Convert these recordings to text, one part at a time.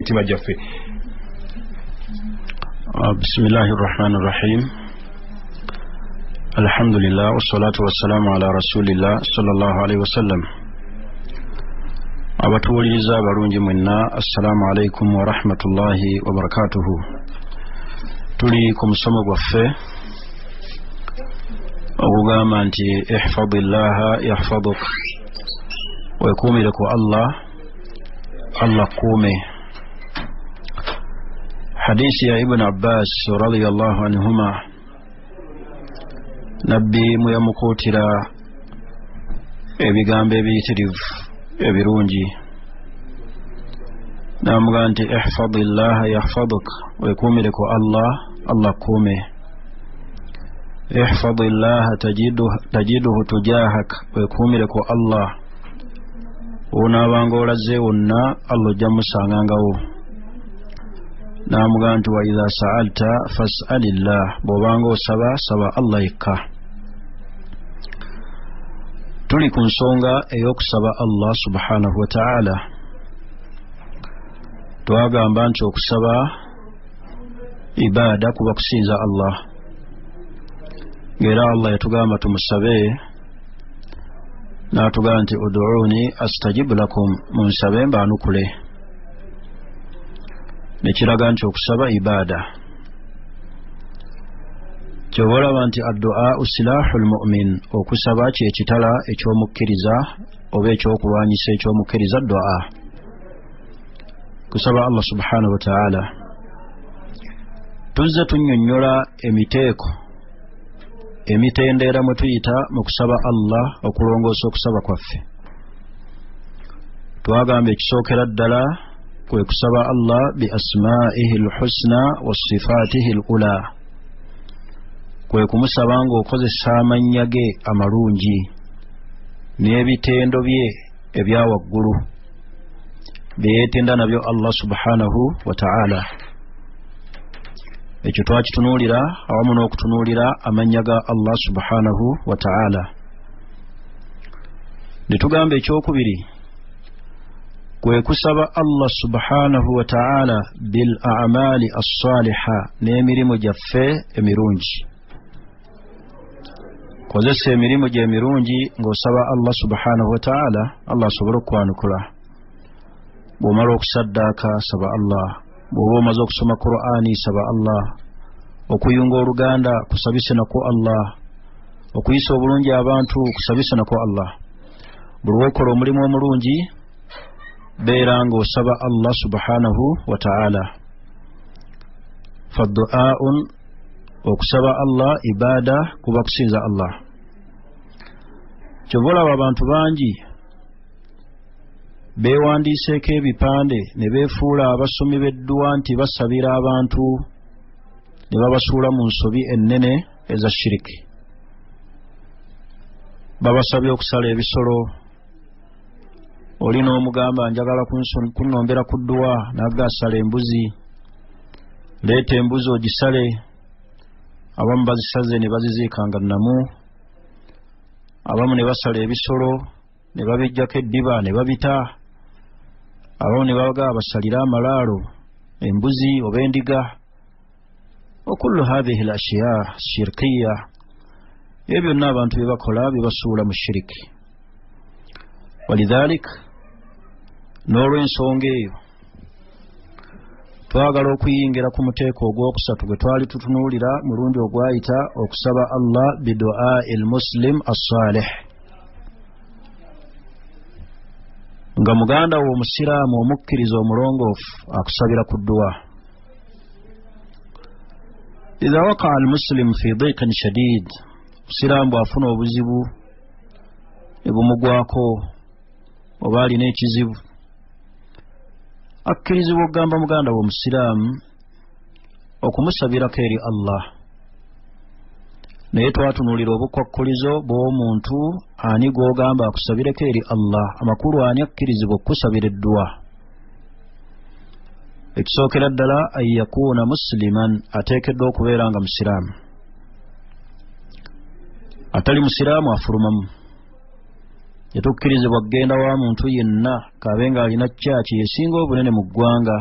tibajjaffe. Bismillahir Rahmanir Rahim. Alhamdulillah wassalatu wassalamu ala rasulillah sallallahu alaihi wasallam. Abatuwuliriza abalungi mwenna, assalamu alaikum wa rahmatullahi wa barakatuhu. Tuli ku musomo gwaffe ogugamba nti ihfadillaha yahfaduk, wekuumire ku Allah, Allah kuume. Hadisi ya Ibn Abbas radiyallahu anhuma, nabbi muyamukutira ebigambo ebiyitirivu ebirungi, namugamba nti ihfadillaha yahfaduk, wekuumire ku Allah, Allah kuume. Ihfadillaha tajiduhu tujahak, wekuumire ku Allah, onaabanga olaze wonna Allah ojja musangangawo. Namugamba nti wa idha sa'alta fas'alillah, bw'obanga osaba saba Allah yekka. Tuli ku nsonga ey'okusaba Allah subhanahu wa ta'ala. Twagamba nti okusaba ibaada kuba kusinza Allah, ng'era Allah yatugamba tumusabe, n'atugamba nti ud'uuni astajib lakum, munsabe mbaanukule. Nekiraga nti okusaba ibaada. Kyoba olaba nti addu'a silahul mu'min, okusaba kyekitala ekyomukkiriza oba ekyokulwanyisa ekyomukkiriza. Du'a kusaba Allah subhanahu wa ta'ala. Tuzze tunnyonnyola emiteeko emitendera mwe tuyita mu kusaba Allah okulongoosa okusaba kwaffe. Twagamba ekisookera ddala kwe kusaba Allah bi asma'ihi al-husna wa sifatihi al-ula, kwe kumusaba ng'okozesa amannya ge amalungi n'ebitendo bye ebya waggulu byeyeetenda nabyo Allah subhanahu wa ta'ala. Ekyo twakitunuulira awamu n'okutunuulira amannya ga Allah subhanahu wa ta'ala. Ne tugamba ekyokubiri kwe kusaba Allah subhanahu wa ta'ala bil a'mali as-saliha, n'emirimu gyaffe emirungi. Kozesa emirimu gye emirungi ng'osaba Allah subhanahu wa ta'ala, Allah asobole okukwanukula. Bw'omala okusaddaaka saba Allah, bw'oba omaze okusoma Qur'ani saba Allah, okuyunga oluganda kusabise nako Allah, okuyisa obulungi abantu kusabise nako Allah. Buli lw'okola omulimu omulungi beera ng'osaba Allah subhanahu wa ta'ala. Faddu'aun, okusaba Allah ibaada kuba kusinza Allah. Kyova olaba abantu bangi beewandiiseeko ebipande ne beefuula abasomi b'edduwa nti basabira abantu, ne babasuula mu nsobi ennene eza shiriki. Babasabye okusala ebisolo. Oli n'omugamba njagala kunnombera ku dduwa, nagga asala embuzi. Leeta embuzi ogisale. Abamu bazisaze ne baziziikanga namu, abamu ne basala ebisolo ne babijjako eddiba ne babita, abamu ne babaga basalira amalaalo, embuzi oba endiga. Okullu hadhihi al-ashya shirkiya, ebyo byonna abantu bye bakola bibasuula mu shiriki. Walidhalik, n'olw'ensonga eyo twagala okuyingira ku muteeko ogwokusatu gwe twali tutunuulira mulundi ogwayita okusaba Allah bidu'a il-muslim as-salih, nga muganda wo omusiraamu omukkiriza omulongoofu akusabira ku dduwa. Idha waqa'a al-muslim fi dhiqin shadid, omusiraamu bw'afuna obuzibu ebumugwako oba alina ekizibu, akkirizibwa okugamba muganda wo omusiraamu okumusabirako eri Allah. Naye twatunuulira obukwakkulizo bw'omuntu ani gw'ogamba akusabireko eri Allah, amakulu ani akkirizibwa okukusabira edduwa. Ekisookera ddala an yakuuna musliman, ateekeddwa okubeera nga musiraamu. Atali musiraamu afulumamu. Tetukkirizibwa kugenda wa muntu yenna kaabe nga alina kyaki esinga obunene mu ggwanga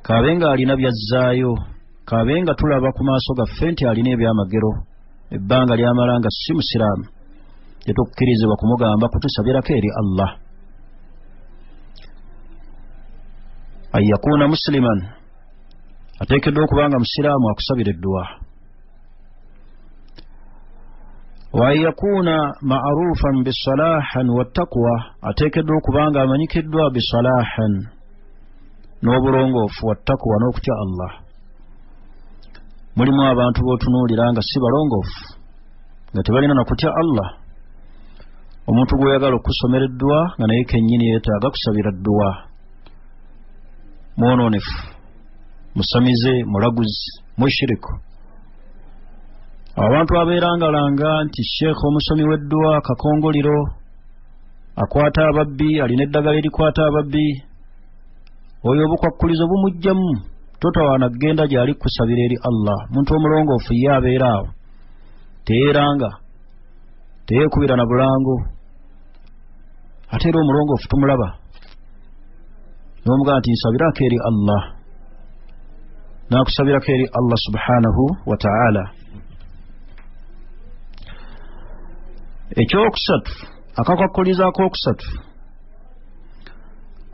kabenga alina byazzaayo, kabenga tulaba ku maaso gaffe nti alina ebyamagero, ebbanga lyamalanga si musiraamu, tetukkirizibwa kumugamba kutusabirako eri Allah. An yakuuna musliman, ateekeddwa okubanga musiraamu akusabira edduwa. Wa an yakuuna ma'ruufan bisalahan wattaqwa, ateekeddwa okubanga amanyikiddwa bisalahan n'obulongoofu, wattaqwa n'okutya Allah. Mulimu abantu b'otunuulira nga si balongoofu, nga tebalina na kutya Allah. Omuntu gw'oyagala okusomera edduwa nga naye kennyini yeetaaga kusabira dduwa, mwonoonefu, musamize, mulaguzi, mushiriku. Abantu abeerangalanga nti sheekh omusomi w'edduwa kakongoliro, akwata ababbi, alina eddagala erikwata ababbi, oyo obukwakkulizo bumujjamu, totawaana kgenda gy'ali kusabira eri Allah. Muntu omulongoofu ye abeera awo, teyeeranga, teyeekubira na bulango. Ate era omulongoofu tumulaba n'omugamba nti nsabirako eri Allah, n'akusabirako eri Allah subhanahu wa ta'ala. Ekyokusatu, akakwakkulizo akookusatu,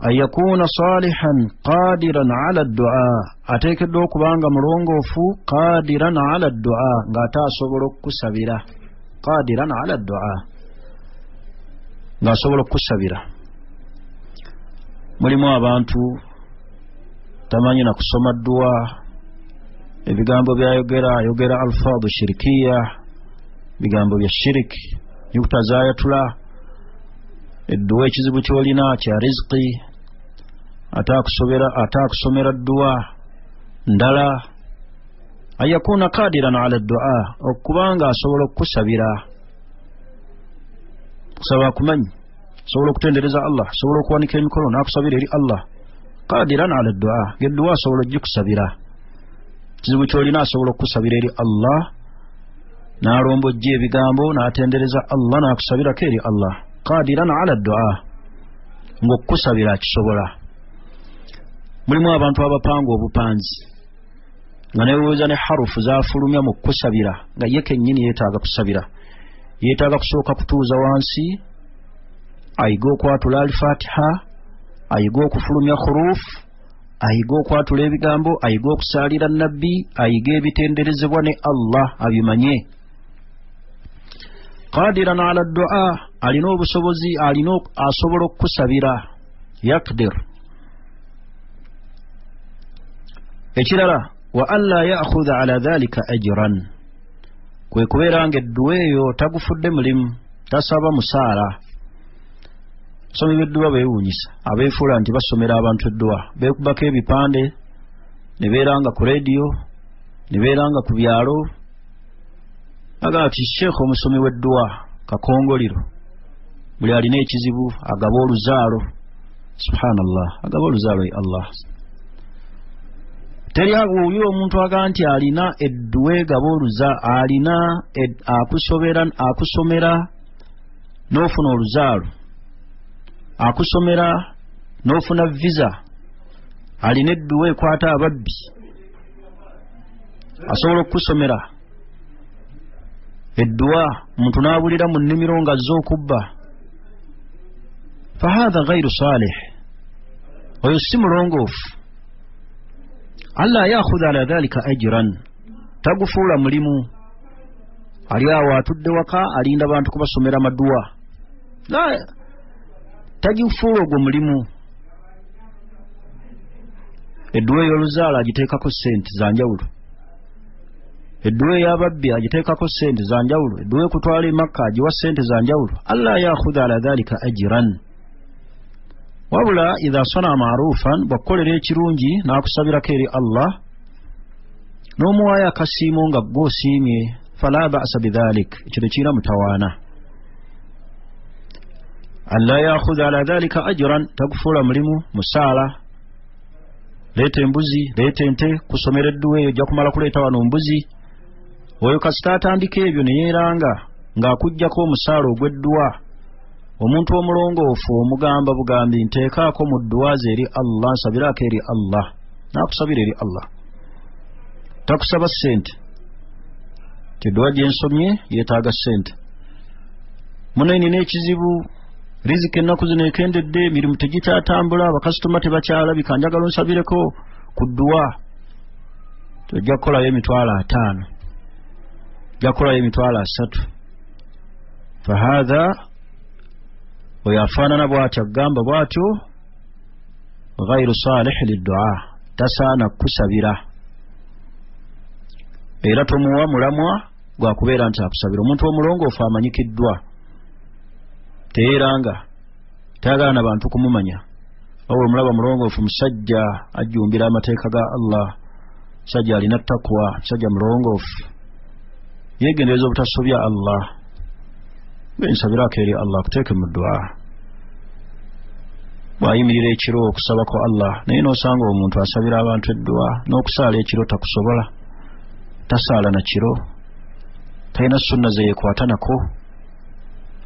an yakuuna salihan qadiran ala ddua, ateekeddwa okubanga mulongoofu qadiran ala ddua, ng'ate asobola okukusabira. Qadiran ala ddua, ng'asobola okukusabira. Mulimu abantu tamanyi na kusoma dduwa, ebigambo byayogera alfaadhu shirikiya, bigambo bya shiriki, nyukuta zaayatula. Edduwa ekizibu ky'olina kya riziki, ate akusomera dduwa ndala. An yakuuna qadiran ala ddua, okubanga asobola okukusabira. Kusaba akumanyi, asobola okutendereza Allah, asobola okuwanika emikono n'akusabira eri Allah. Qadiran ala ddua, ng'edduwa asobola ogikusabira. Kizibu ky'olina asobola okukusabira eri Allah, n'alombojja ebigambo n'atendereza Allah, n'akusabirako eri Allah. Qadiran ala ddua, ng'okukusabira akisobola. Mulimu abantu abapanga obupanzi, nga neweeweza ne harufu zaafulumya mu kukusabira, nga ye kennyini yeetaaga kusabira. Yeetaaga kusooka kutuuza wansi, ayiga okwatula al-Fatiha, ayiga okufulumya khurufu, ayiga okwatula ebigambo, ayiga okusaalira nabbi, ayiga ebitenderezebwa ne Allah abimanye. Qadiran ala ddua, alina obusobozi, asobola okukusabira. Yaqdir. Ekirala, wa an la ya'khudha ala dhalika ajran, kwe kubeera nga edduwa eyo tagufudde mulimu, tasaba musaala. Abasomi b'edduwa beewuunyisa, abeefuula nti basomera abantu edduwa, beekubako ebipande, ne beeranga ku leediyo, ne beeranga ku byalo. Agamba nti sheekh omusomi w'edduwa kakongoliro, buli alina ekizibu agaba oluzaalo. Subhanallah, agaba oluzaalo ye Allah. Teri wuli omuntu agamba nti alina edduwa egaba alina akusomera n'ofuna oluzaalo, akusomera n'ofuna visa, alina edduwa ekwata ababbi, asobola okukusomera edduwa muntu n'abulira mu nnimiro ng'azze okubba. Fahaadha ghayru salih, oyo si mulongoofu. Allah ya'khudha ala dhalika ajran, tagufuula mulimu. Ali awo atudde waka alinda bantu kubasomera maduwa, tagifuula ogwo mulimu. Edduwa ey'oluzaala agiteekako ssente za njawulo, edduwa ey'ababbi agiteekako ssente za njawulo, edduwa ekutwala e Makka agiwa ssente za njawulo. Allah ya'khudha ala dhalika ajran, wabula idha sana ma'rufan, bw'akukolera ekirungi n'akusabirako eri Allah, n'omuwaayo akasiimo nga gw'osiimye, fala ba'sa bidhalik, ekyo tekirina mutawaana. Allah ya'khudha ala dhalika ajran, tagufuula mulimu, musaala. Leeta embuzi, leeta ente, kusomera edduwa eyo ojja kumala kuleeta wano mbuzi. Oyo kasita atandika ebyo ne yeeranga ng'akuggyako omusaala ogw'edduwa, omuntu omulongoofu omugamba bugambi nteekaako mu dduwa ze eri Allah, nsabirako eri Allah, nakusabira eri Allah takusaba sente tidwa jensomye yetaaga sente muno nina ekizibu riziki ennaku zino ekendedde mirimu tegitatambula abakasitoma tebakyalabika njagala onsabireko ku dduwa tojja kukolayo emitwalo 5 ojja kukolayo emitwalo 3 fahatha weyafaanana bw'atyo agamba bw'atyo ghairu salih liddua tasaana kusabira era tomuwa mulamwa gwakubeera nti akusabira omuntu omulongoofu amanyikiddwa teeranga tayagala na bantu kumumanya wabula omulaba mulongoofu musajja ajjumbira amateeka ga Allah musajja alina takwa musajja mulongoofu yeegendereza obutasobya Allah bensabirako eri Allah kuteeke mu ddua bwayimirira ekiro okusabako Allah naye n'osanga omuntu asabira abantu eddua n'okusaala ekiro takusobola tasaala na kiro talina sunna ze yekwata nako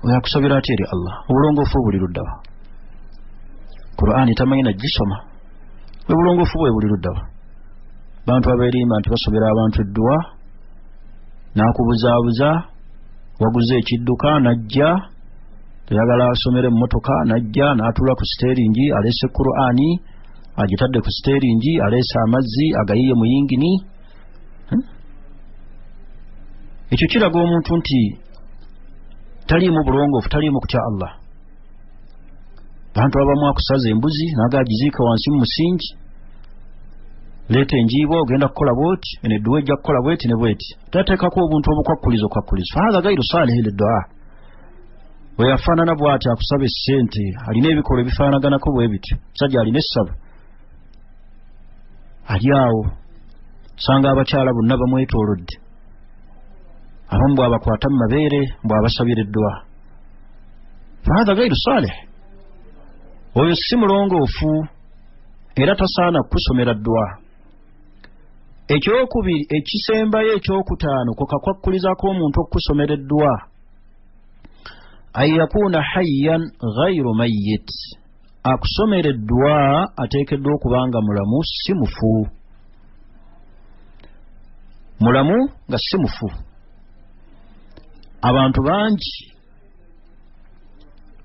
oyakusabira ati eri Allah obulongoofu buli luddawa Qur'ani tamanyi nagisoma bwe bulongoofu bwe buli luddawa bantu abeerimba nti basobera abantu eddua nakubuzaabuza waguze ekidduka najja tayagala asomere mmotoka najja n'atula ku steeringi alese Qur'ani agitadde ku steeringi alese amazzi agayiye mu yingini ekyo kiraga omuntu nti taliimu bulongoofu taliimu kutya Allah bantu abamu akusaza embuzi nagagiziika wansi mu musingi leeta enjiibwa ogenda kukola bwoti enedduwa ejja kukola bweti ne bweti tateekako obuntu obukwakkulizo fahatha gairu salihi liddua weyafaanana bw'ati akusaba essente alina ebikolwa ebifaanaganako bwe bityo musajja alina essaba ali awo sanga abakyala bonna bamwetoolodde abamu bw'abakwata mu mabeere bw'abasabira eddua fahatha gairu salih oyo si mulongoofu era tasaana kusomera ddua ekyokubiri ekisembayo ekyokutaano kukakwakkulizako omuntu okusomera eddua an yakuna hayyan ghairu mayyit akusomera eddua ateekeddwa okubanga mulamu si mufu mulamu nga si mufu abantu bangi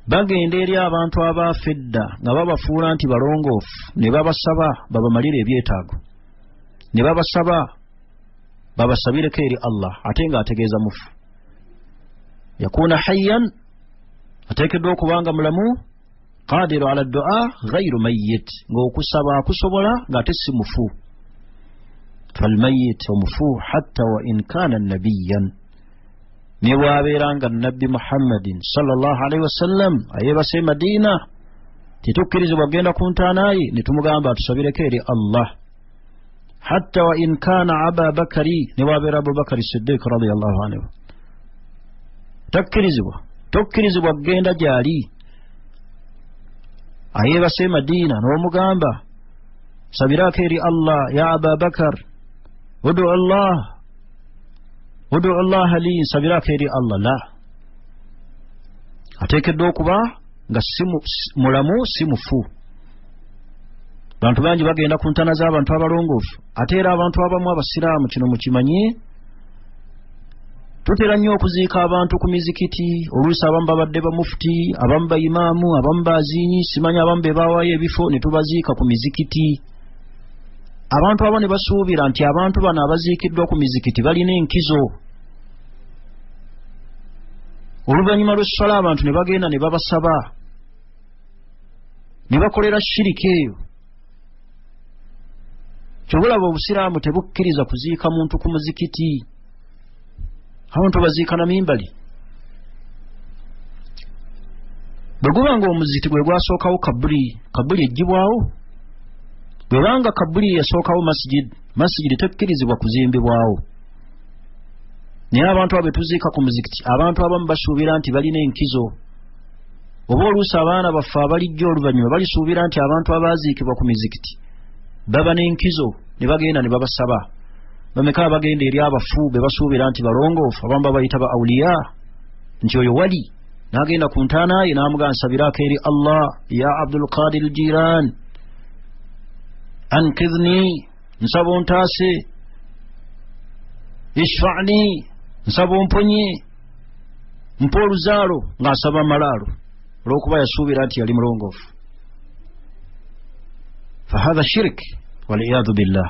bagenda eri abantu abaafedda nga babafuula nti balongoofu ne babasaba babamalira ebyetaago ne babasaba babasabireko eri Allah ate nga ategeeza mufu yakuna hayyan ateekeddwa okubanga mulamu qadiru ala ddua ghairu mayyit ng'okusaba akusobola ng'ate si mufu falmayyit omufu hatta wa in kana nabiyyan ne bw'abeeranga nabbi Muhammadin sallallahu alaihi wasallam ayebase Madina titukkirizibwa kugenda ku ntaanaye ne tumugamba atusabireko eri Allah hatta wa in kana Aba Bakari ne bw'abeera Abubakari Siddiq radiyallahu anhu tokkirizibwa kugenda gyali ayebase Madina n'omugamba sabirako eri Allah ya Aba Bakar udu Allah li sabirako eri Allah la ateekeddwa okuba nga mulamu si mufu bantu bangi bagenda ku ntana z'abantu abalongoofu ate era abantu abamu abasiraamu kino mukimanye tutera nnyo okuziika abantu ku mizikiti oluusi abamu babadde bamufuti abamu bayimaamu abamu baziinyi simanyi abamu be baawaayo ebifo ne tubaziika ku mizikiti abantu abo ne basuubira nti abantu bano abaziikiddwa ku mizikiti balina enkizo oluvannyuma lw'essala abantu ne bagenda ne babasaba ne bakolera shiriki eyo kyobulaba obusiraamu tebukkiriza kuziika muntu ku muzikiti abantu baziika na mimbali bwe guba nga omuzikiti gwe gwasookawo kabuli eggyibwawo bwebanga kabuli yasookawo masjidi tekkirizibwa kuzimbibwawo naye abantu abo betuziika ku muzikiti abantu abamu basuubira nti balina enkizo oba oluusi abaana baffe abalijjo oluvannyuma balisuubira nti abantu abaaziikibwa ku mizikiti baba n'enkizo ne bagenda ne babasaba bameka bagenda eri abafu be basuubira nti balongoofu abamu babayita ba awuliya nti oyo wali n'agenda ku ntaanaye n'amugaa nsabirako eri Allah ya Abdul Qadir Jilan ankidhni nsaba ontaase, ishfa'ni nsaba omponye, mpa oluzaalo ng'asaba amalaalo olw'okuba yasuubira nti yali mulongoofu. Fahatha shirk waliyadhu billah.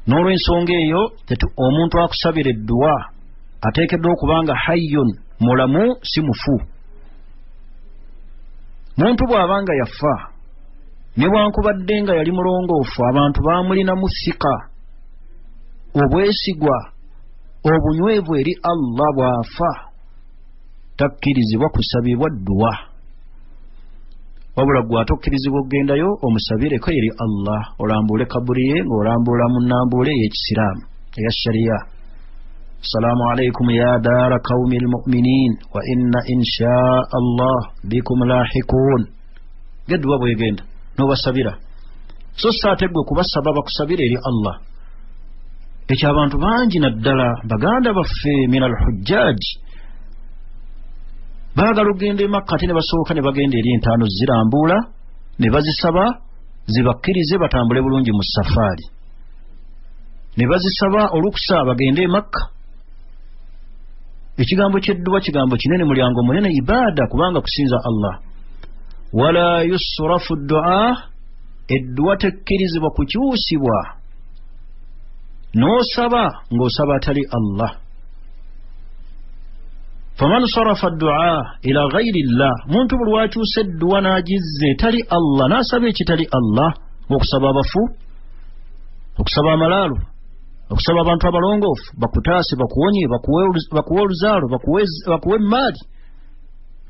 N'olw'ensonga eyo omuntu akusabira edduwa ateekeddwa okubanga hayyun, mulamu si mufu. Muntu bw'abanga yafa newankubadde nga yali mulongoofu, abantu baamulinamu thika, obwesigwa, obunywevu eri Allah, bw'afa takkirizibwa kusabibwa dduwa, wabula gwe atokkirizibwa okgendayo omusabireko eri Allah, olambule kaburi ye ng'olambula mu nnambula ey'ekisiraamu eya shariya. Assalamu alaikum ya daara qawmi almu'minin wa inna inshaa Allah bikum lahikun. Gedduwa bwegenda n'obasabira, so saate gwe kubasaba bakusabira eri Allah. Ekyo abantu bangi naddala baganda baffe min alhujjaji baagala okugenda e Makka ate ne basooka ne bagenda eri entaano zirambula ne bazisaba zibakkirize batambule bulungi mu safaari, ne bazisaba olukusa bagende e Makka. Ekigambo ky'edduwa kigambo kinene, mulyango munene ibaada, kubanga kusinza Allah. Wala yusrafu du'a, edduwa tekkirizibwa kukyusibwa n'osaba ng'osaba atali Allah. Faman sarafa du'a ila ghayri Allah, muntu buli wakyusa edduwa n'agizze etali Allah, n'asaba ekitali Allah, ng'okusaba abafu, okusaba amalaalo, okusaba abantu abalongoofu bakutaase, bakuwonye, bakuwe oluzaalo, bakuwe emaali,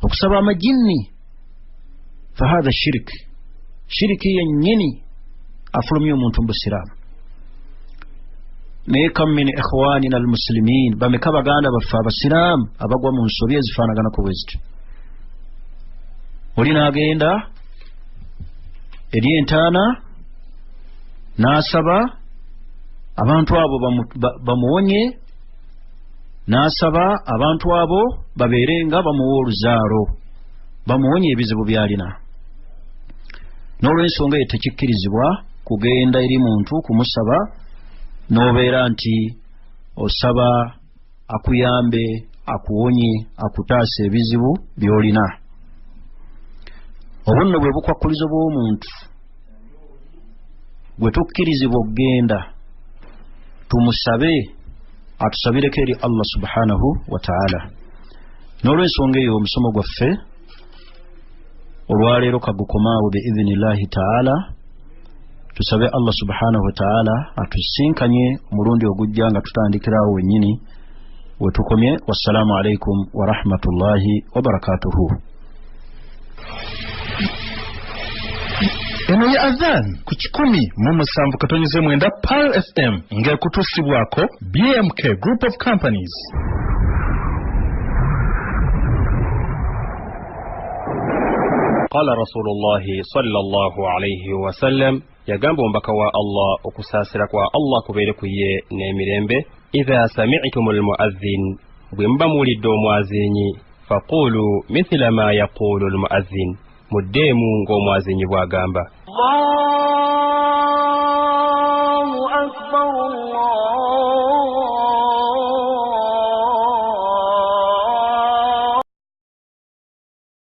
okusaba amajinni, fahatha shirk. Shiriki yennyini afulumya omuntu mu busiraamu. Naye kam min ikhwanina almuslimin, bameka baganda baffe abasiraamu abagwa mu nsobi ezifaanaganako bwe zityo. Oli n'agenda eri entaana n'asaba abantu abo bamuwonye, n'asaba abantu abo babeere nga bamuwa oluzaalo, bamuwonye ebizibu by'alina. N'olw'ensonga eyo tekikkirizibwa kugenda eri muntu kumusaba n'obeera nti osaba akuyambe, akuwonye, akutaasa ebizibu by'olina. Obunno bwe bukwakkulizo bw'omuntu gwe tukkirizibwa okgenda tumusabe atusabireko eri Allah subhanahu wa ta'ala. N'olw'ensonga eyo omusomo gwaffe olwaleero kagukomaawo biidhinillahi ta'ala. Tusabe Allah subhanahu wa ta'ala atusinkanye omulundi ogujja nga tutandikirawo wennyini wetukomye. Wassalamu alaikum wa rahmatullahi wa barakatuhu. Eno ya adhan ku 10.7 Pearl FM ng'ekutuusibwako BMK Group of Companies. قال رسول الله صلى الله عليه وسلم يغامب ومبكوا الله وكساسرك الله كبيرك يه نيميرمبه إذا سمعتم المؤذن بمبمولد موازيني فقولوا مثل ما يقول المؤذن مديمو غومازيني بواغامبا الله